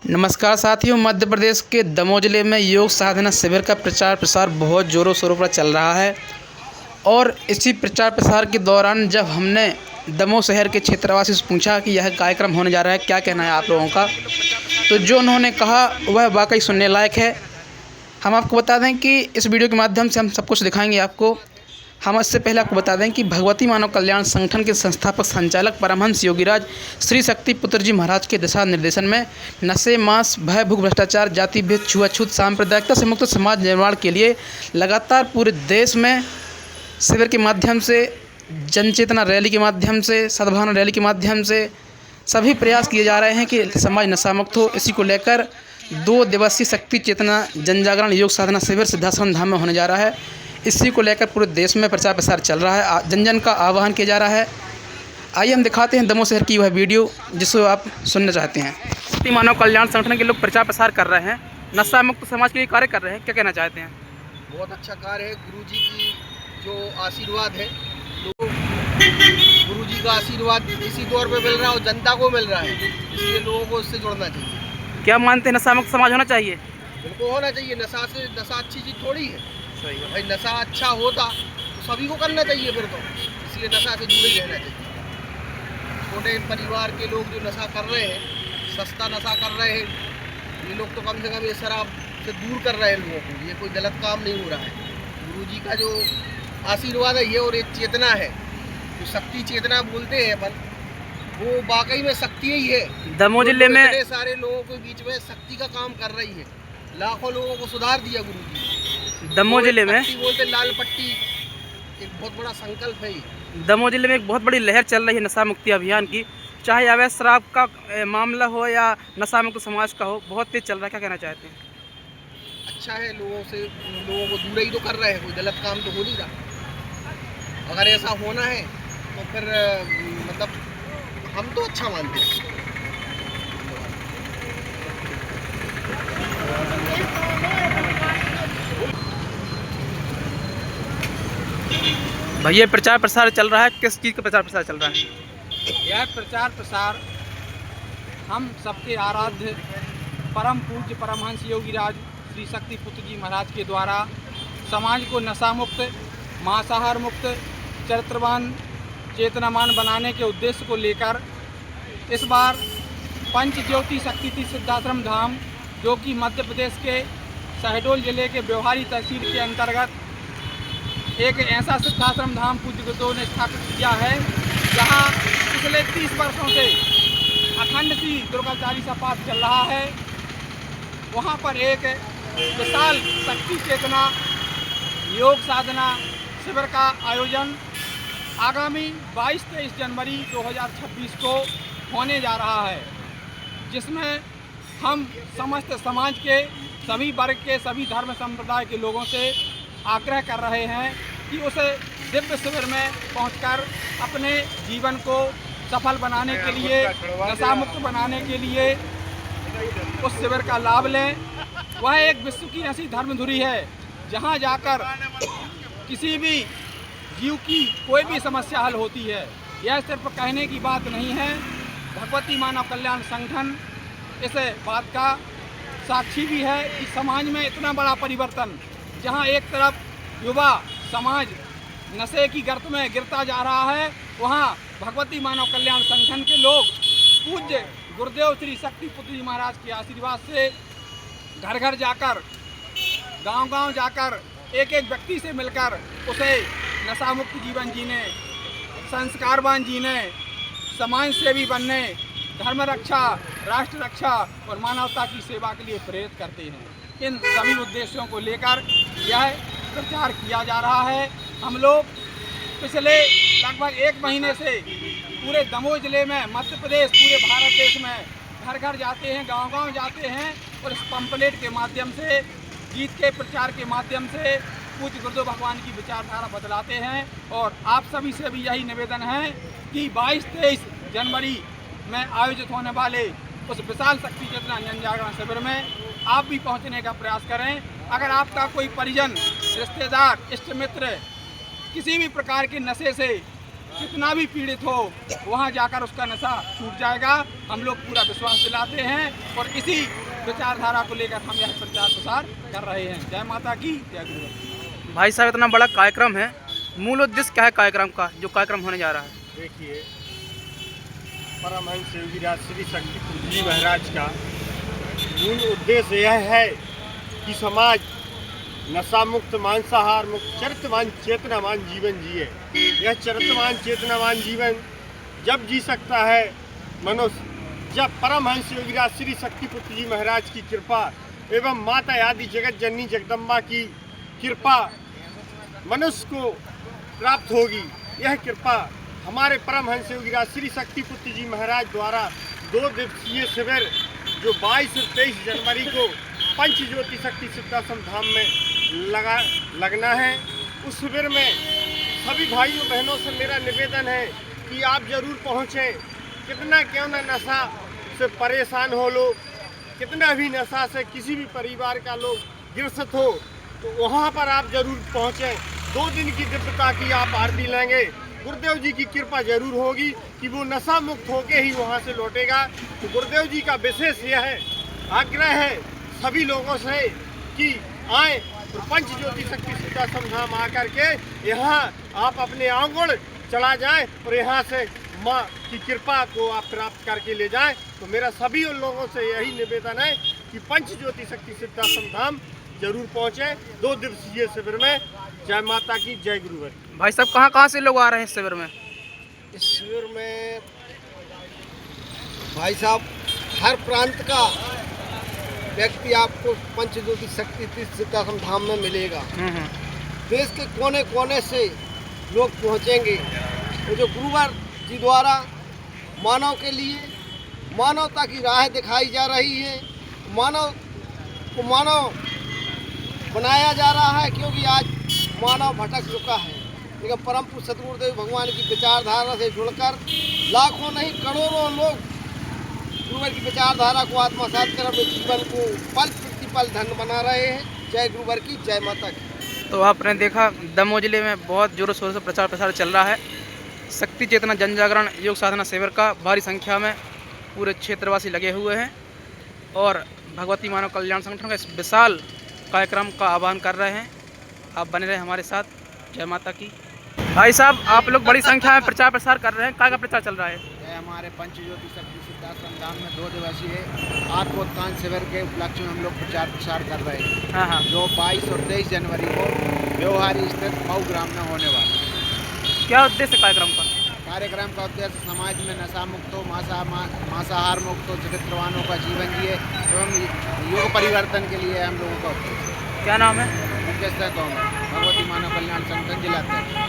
नमस्कार साथियों, मध्य प्रदेश के दमोह जिले में योग साधना शिविर का प्रचार प्रसार बहुत ज़ोरों शोरों पर चल रहा है। और इसी प्रचार प्रसार के दौरान जब हमने दमोह शहर के क्षेत्रवासी से पूछा कि यह कार्यक्रम होने जा रहा है, क्या कहना है आप लोगों का, तो जो उन्होंने कहा वह वाकई सुनने लायक है। हम आपको बता दें कि इस वीडियो के माध्यम से हम सब कुछ दिखाएंगे आपको। हम इससे पहले आपको बता दें कि भगवती मानव कल्याण संगठन के संस्थापक संचालक परमहंस योगीराज श्री शक्ति पुत्र जी महाराज के दिशा निर्देशन में नशे, मांस, भय, भूख, भ्रष्टाचार, जाति भेद, छुआछूत, सांप्रदायिकता से मुक्त समाज निर्माण के लिए लगातार पूरे देश में शिविर के माध्यम से, जनचेतना रैली के माध्यम से, सद्भावना रैली के माध्यम से सभी प्रयास किए जा रहे हैं कि समाज नशा मुक्त हो। इसी को लेकर 2 दिवसीय शक्ति चेतना जन जागरण योग साधना शिविर सिद्धाश्रम धाम में होने जा रहा है। इसी को लेकर पूरे देश में प्रचार प्रसार चल रहा है, जन जन का आह्वान किया जा रहा है। आइए हम दिखाते हैं दमोह शहर की वह वीडियो जिसको आप सुनना चाहते हैं। भगवती मानव कल्याण संगठन के लोग प्रचार प्रसार कर रहे हैं, नशा मुक्त समाज के लिए कार्य कर रहे हैं, क्या कहना चाहते हैं? बहुत अच्छा कार्य है। गुरुजी की जो आशीर्वाद है, गुरुजी का आशीर्वाद इसी तौर पे मिल रहा है और जनता को मिल रहा है, इसलिए लोगों को इससे जुड़ना चाहिए। क्या मानते हैं नशा मुक्त समाज होना चाहिए? बिल्कुल होना चाहिए। नशा अच्छी चीज़ थोड़ी है। सही है भाई, नशा अच्छा होता तो सभी को करना चाहिए फिर तो, इसलिए नशा से दूर ही रहना चाहिए। छोटे परिवार के लोग जो नशा कर रहे हैं, सस्ता नशा कर रहे हैं, ये लोग तो कम से कम ये शराब से दूर कर रहे हैं लोगों को। ये कोई गलत काम नहीं हो रहा है। गुरुजी का जो आशीर्वाद है ये, और एक चेतना है जो शक्ति चेतना बोलते हैं अपन, वो वाकई में शक्ति ही है। दमोह जिले में इतने सारे लोगों के बीच में शक्ति का काम कर रही है। लाखों लोगों को सुधार दिया गुरुजी। दमोह जिले में बोलते लाल पट्टी एक बहुत बड़ा संकल्प है। दमोह जिले में एक बहुत बड़ी लहर चल रही है नशा मुक्ति अभियान की, चाहे अवैध शराब का मामला हो या नशा मुक्त समाज का हो, बहुत तेज चल रहा है, क्या कहना चाहते हैं? अच्छा है, लोगों को दूर ही तो कर रहे हैं, कोई गलत काम तो हो नहीं रहा। अगर ऐसा होना है तो फिर मतलब हम तो अच्छा मानते हैं। भैया प्रचार प्रसार चल रहा है, किस चीज़ का प्रचार प्रसार चल रहा है? यह प्रचार प्रसार हम सबके आराध्य परम पूज्य परमहंस योगीराज श्री शक्ति पुत्र जी महाराज के द्वारा समाज को नशा मुक्त, मांसाहार मुक्त, चरित्रवान, चेतनामान बनाने के उद्देश्य को लेकर इस बार पंच ज्योति शक्ति सिद्धाश्रम धाम, जो कि मध्य प्रदेश के शहडोल जिले के व्यवहारी तहसील के अंतर्गत एक ऐसा सिद्धाश्रम धाम पूज्य गुरुदेव ने स्थापित किया है, जहां पिछले 30 वर्षों से अखंड सी दुर्गा चालीसा पाठ चल रहा है। वहां पर एक विशाल शक्ति चेतना योग साधना शिविर का आयोजन आगामी 22-23 जनवरी 2026 को होने जा रहा है, जिसमें हम समस्त समाज के सभी वर्ग के, सभी धर्म संप्रदाय के लोगों से आग्रह कर रहे हैं कि उस दिव्य शिविर में पहुंचकर अपने जीवन को सफल बनाने के लिए, नशा मुक्त बनाने के लिए उस शिविर का लाभ लें। वह एक विश्व की ऐसी धर्मधुरी है जहां जाकर किसी भी जीव की कोई भी समस्या हल होती है। यह सिर्फ कहने की बात नहीं है, भगवती मानव कल्याण संगठन इस बात का साक्षी भी है कि समाज में इतना बड़ा परिवर्तन, जहां एक तरफ युवा समाज नशे की गर्त में गिरता जा रहा है, वहां भगवती मानव कल्याण संगठन के लोग पूज्य गुरुदेव श्री शक्ति पुत्र जी महाराज के आशीर्वाद से घर घर जाकर, गांव-गांव जाकर, एक एक व्यक्ति से मिलकर उसे नशा मुक्त जीवन जीने, संस्कारवान जीने, समाज सेवी बनने, धर्म रक्षा, राष्ट्र रक्षा और मानवता की सेवा के लिए प्रेरित करते हैं। इन सभी उद्देश्यों को लेकर यह प्रचार किया जा रहा है। हम लोग पिछले लगभग 1 महीने से पूरे दमोह जिले में, मध्य प्रदेश, पूरे भारत देश में घर घर जाते हैं, गांव-गांव जाते हैं और इस पंपलेट के माध्यम से, गीत के प्रचार के माध्यम से पूज्य गुरुदेव भगवान की विचारधारा बदलाते हैं। और आप सभी से भी यही निवेदन है कि 22-23 जनवरी में आयोजित होने वाले उस विशाल शक्ति चेतना जन जागरण शिविर में आप भी पहुंचने का प्रयास करें। अगर आपका कोई परिजन, रिश्तेदार, इष्ट मित्र किसी भी प्रकार के नशे से कितना भी पीड़ित हो वहाँ जाकर उसका नशा छूट जाएगा। हम लोग पूरा विश्वास दिलाते हैं और इसी विचारधारा को लेकर हम यह प्रचार प्रसार कर रहे हैं। जय माता की, जय गुरु। भाई साहब इतना बड़ा कार्यक्रम है, मूल उद्देश्य क्या है कार्यक्रम का, जो कार्यक्रम होने जा रहा है? देखिए, परमहंस योगीराज श्री शक्ति पुत्र जी महाराज का मूल उद्देश्य यह है कि समाज नशा मुक्त, मांसाहार मुक्त, चरित्रवान चेतनावान जीवन जिए। यह चरित्रवान चेतनावान जीवन जब जी सकता है मनुष्य, जब परमहंस योगीराज श्री शक्ति पुत्र जी महाराज की कृपा एवं माता आदि जगत जननी जगदम्बा की कृपा मनुष्य को प्राप्त होगी। यह कृपा हमारे परमहंस योगीराज श्री शक्ति पुत्र जी महाराज द्वारा 2 दिवसीय शिविर जो 22 और 23 जनवरी को पंच ज्योति शक्ति सिद्धाश्रम धाम में लगना है। उस शिविर में सभी भाइयों बहनों से मेरा निवेदन है कि आप जरूर पहुँचें। कितना क्यों न नशा से परेशान हो लोग, कितना भी नशा से किसी भी परिवार का लोग ग्रसित हो, तो वहाँ पर आप जरूर पहुँचें। 2 दिन की दिव्यता की आप आरती लेंगे। गुरुदेव जी की कृपा जरूर होगी कि वो नशा मुक्त होके ही वहाँ से लौटेगा। तो गुरुदेव जी का विशेष यह है आग्रह है सभी लोगों से कि आए और पंच ज्योति शक्ति सिद्धाश्रम धाम आकर के यहाँ आप अपने आंगन चला जाएं और यहाँ से माँ की कृपा को आप प्राप्त करके ले जाएं। तो मेरा सभी उन लोगों से यही निवेदन है कि पंच ज्योति शक्ति सिद्धाश्रम धाम जरूर पहुँचे 2 दिवसीय शिविर में। जय माता की, जय गुरुवर। भाई साहब कहाँ से लोग आ रहे हैं इस शिविर में? इस शिविर में भाई साहब हर प्रांत का व्यक्ति आपको पंच ज्योति शक्ति सिद्धाश्रम धाम में मिलेगा। देश के कोने कोने से लोग पहुंचेंगे। तो जो गुरुवर जी द्वारा मानव के लिए मानवता की राह दिखाई जा रही है, मानव को मानव बनाया जा रहा है, क्योंकि आज मानव भटक चुका है। लेकिन परम पूज्य सतगुरुदेव भगवान की विचारधारा से जुड़कर लाखों नहीं करोड़ों लोग गुरुवर की विचारधारा को आत्मसात कर अपने जीवन को पल प्रतिपल धन्य बना रहे हैं। जय गुरुवर की, जय माता की। तो आपने देखा दमोह जिले में बहुत जोरों शोरों से प्रचार प्रसार चल रहा है। शक्ति चेतना जन जागरण योग साधना शिविर का भारी संख्या में पूरे क्षेत्रवासी लगे हुए हैं और भगवती मानव कल्याण संगठन का इस विशाल कार्यक्रम का आह्वान कर रहे हैं। आप बने रहे हमारे साथ। जय माता की। भाई साहब आप लोग बड़ी संख्या में प्रचार प्रसार कर रहे हैं, क्या प्रचार चल रहा है? हमारे पंच ज्योति शक्ति सिद्धाश्रम धाम में 2 दिवसीय आत्मोत्थान शिविर के उपलक्ष्य में हम लोग प्रचार प्रसार कर रहे हैं। हाँ, जो 22 और 23 जनवरी को व्यवहारी स्थित मऊ ग्राम में होने वाला है। क्या उद्देश्य कार्यक्रम का? कार्यक्रम का उद्देश्य समाज में नशा मुक्त हो, मांसाहार मुक्त हो, चरित्रवानों का जीवन जिए एवं योग परिवर्तन के लिए हम लोगों का उद्देश्य। क्या नाम है? मुख्य भगवती मानव कल्याण संगठन जिला अध्यक्ष।